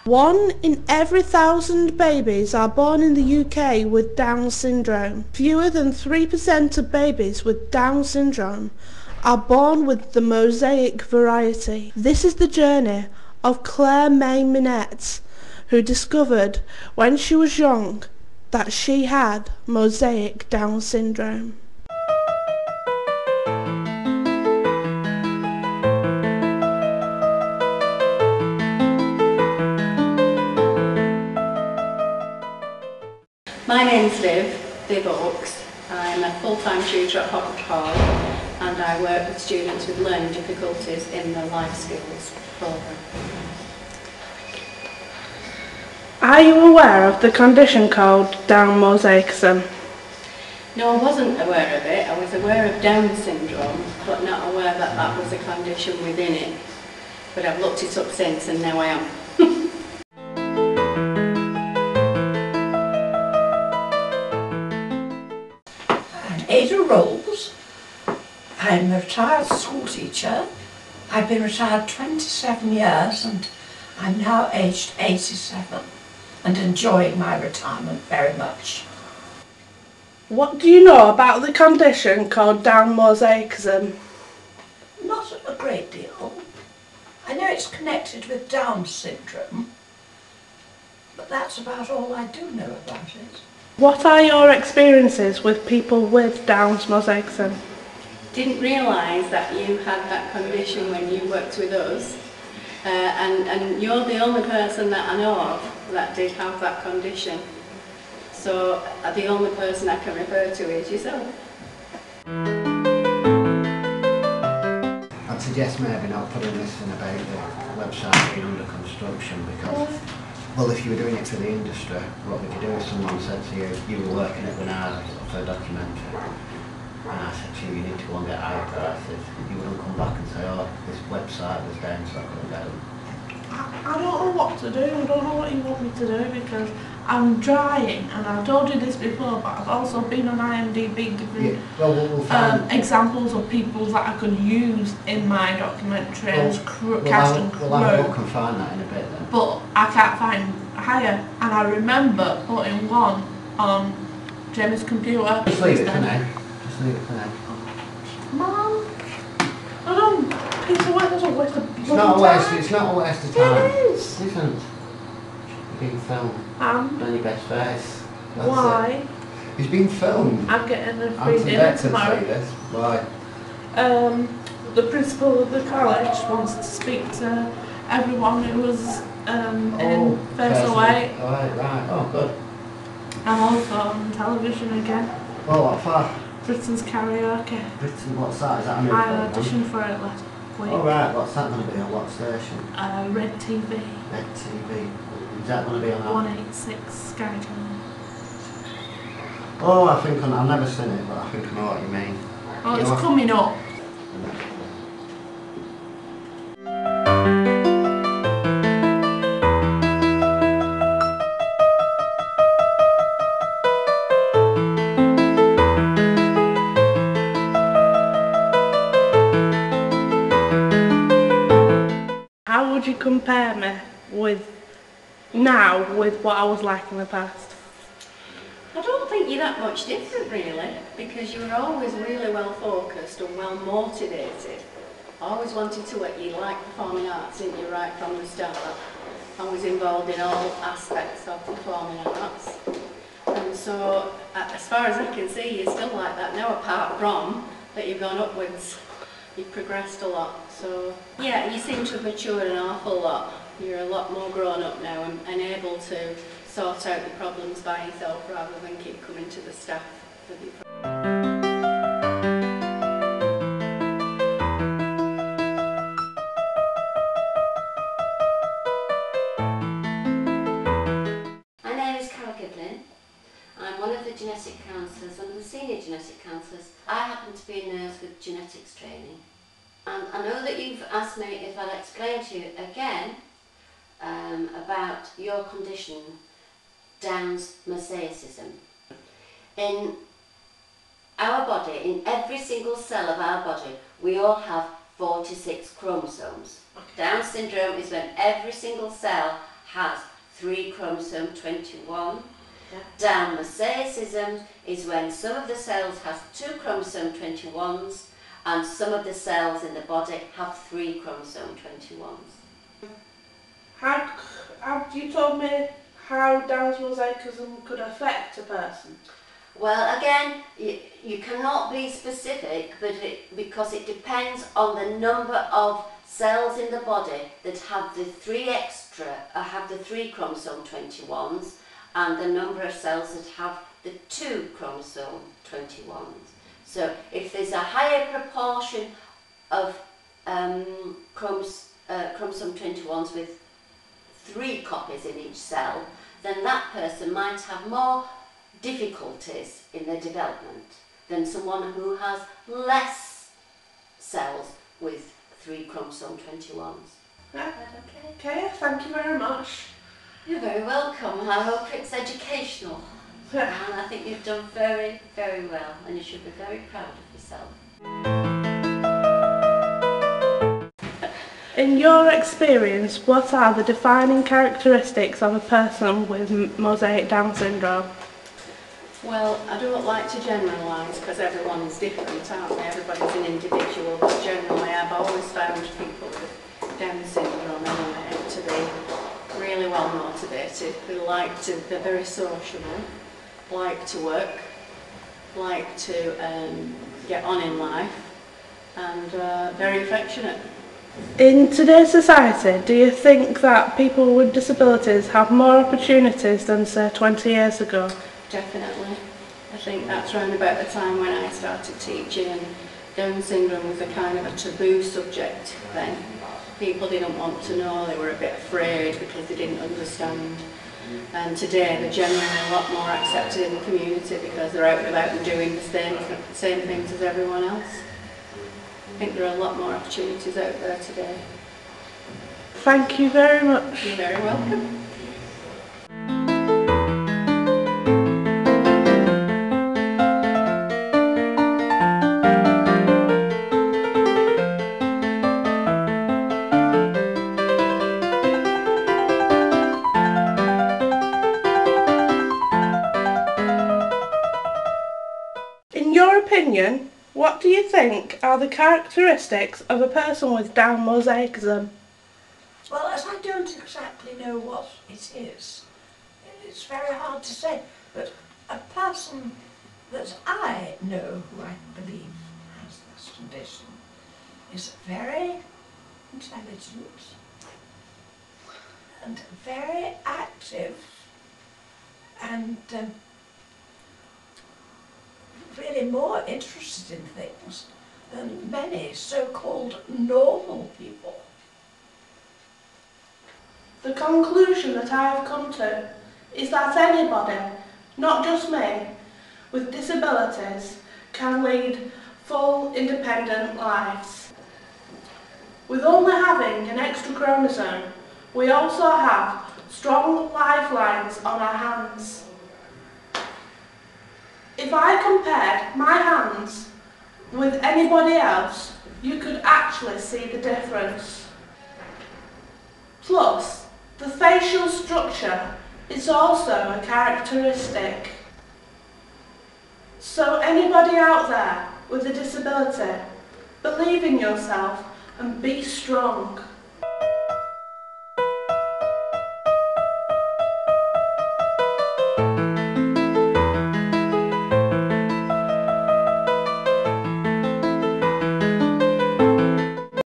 1 in every 1,000 babies are born in the UK with Down syndrome. Fewer than 3% of babies with Down syndrome are born with the Mosaic variety. This is the journey of Claire May Minette, who discovered when she was young that she had Mosaic Down syndrome. My name's Viv Oaks. I'm a full-time tutor at Hoppert Hall and I work with students with learning difficulties in the Life Skills programme. Are you aware of the condition called Down mosaicism? No, I wasn't aware of it. I was aware of Down syndrome, but not aware that that was a condition within it. But I've looked it up since and now I am. Ada Rolls. I'm a retired school teacher. I've been retired 27 years and I'm now aged 87 and enjoying my retirement very much. What do you know about the condition called Down mosaicism? Not a great deal. I know it's connected with Down syndrome, but that's about all I do know about it. What are your experiences with people with Down's mosaicism? Didn't realise that you had that condition when you worked with us, and you're the only person that I know of that did have that condition. So the only person I can refer to is yourself. I'd suggest maybe not putting this in about the website being under construction because, well, if you were doing it for the industry, what would you do if someone said to you, you were working at the NAR for a documentary, and I said to you, you need to go and get higher prices, you wouldn't come back and say, oh, this website was down so I couldn't get them. I don't know what to do, I don't know what you want me to do because I'm trying, and I've told you this before, but I've also been on IMDb giving examples of people that I could use in my documentary as cast and crew. We'll have a look and find that in a bit then. But I can't find higher, and I remember putting one on Jamie's computer. Just leave it for now. Just leave it for now. Mum, I don't, piece of work doesn't waste a bloody time. It's not a waste of time. It is. It isn't. You're being filmed. On your best face. That's why? It. He's been filmed. I'm getting a free dinner tomorrow. This. Why? The principal of the college wants to speak to everyone who was in First Away. Right. Oh, good. I'm also on television again. Well, what for? Britain's Karaoke. Britain, what's that? Is that a new I program? auditioned for it last week. Oh, right. What's that going to be on? What station? Red TV. Red TV. Is that going to be on that? 186 Sky Channel. Oh, I think I've never seen it, but I think I know what you mean. Oh, it's coming up. How would you compare me with now with what I was like in the past? I don't think you're that much different really, because you were always really well focused and well motivated. Always wanted to work. You like performing arts, didn't you, right from the start? I was involved in all aspects of performing arts. And so, as far as I can see, you're still like that now, apart from that you've gone upwards. You've progressed a lot. So, yeah, you seem to have matured an awful lot. You're a lot more grown up now and able to sort out your problems by yourself rather than keep coming to the staff with your problems. My name is Carol Giblin. I'm one of the genetic counsellors, one of the senior genetic counsellors. I happen to be a nurse with genetics training. And I know that you've asked me if I'll explain to you again about your condition, Down's mosaicism. In our body, in every single cell of our body, we all have 46 chromosomes. Down syndrome is when every single cell has 3 chromosome 21. Yeah. Down mosaicism is when some of the cells has 2 chromosome 21s and some of the cells in the body have 3 chromosome 21s. Have you told me how Down's mosaicism could affect a person? Well, again, you cannot be specific, but because it depends on the number of cells in the body that have the 3 chromosome 21s, and the number of cells that have the 2 chromosome 21s. So if there's a higher proportion of chromosome 21s with 3 copies in each cell, then that person might have more difficulties in their development than someone who has less cells with 3 chromosome 21s. Yeah. Okay? Okay, thank you very much. You're very welcome. I hope it's educational. Yeah. And I think you've done very, very well, and you should be very proud of yourself. In your experience, what are the defining characteristics of a person with Mosaic Down Syndrome? Well, I don't like to generalise because everyone is different, aren't they? Everybody's an individual, but generally I've always found people with Down syndrome anyway to be really well motivated. They're very sociable, like to work, like to get on in life, and very affectionate. In today's society, do you think that people with disabilities have more opportunities than, say, 20 years ago? Definitely. I think that's round about the time when I started teaching, and Down syndrome was a kind of a taboo subject then. People didn't want to know, they were a bit afraid because they didn't understand. And today they're generally a lot more accepted in the community because they're out and about and doing the same things as everyone else. I think there are a lot more opportunities out there today. Thank you very much. You're very welcome. In your opinion, what do you think are the characteristics of a person with Down mosaicism? Well, as I don't exactly know what it is, it's very hard to say, but a person that I know who I believe has this condition is very intelligent and very active and really more interested in things than many so-called normal people. The conclusion that I have come to is that anybody, not just me, with disabilities can lead full, independent lives. With only having an extra chromosome, we also have strong lifelines on our hands. If I compared my hands with anybody else, you could actually see the difference. Plus, the facial structure is also a characteristic. So anybody out there with a disability, believe in yourself and be strong.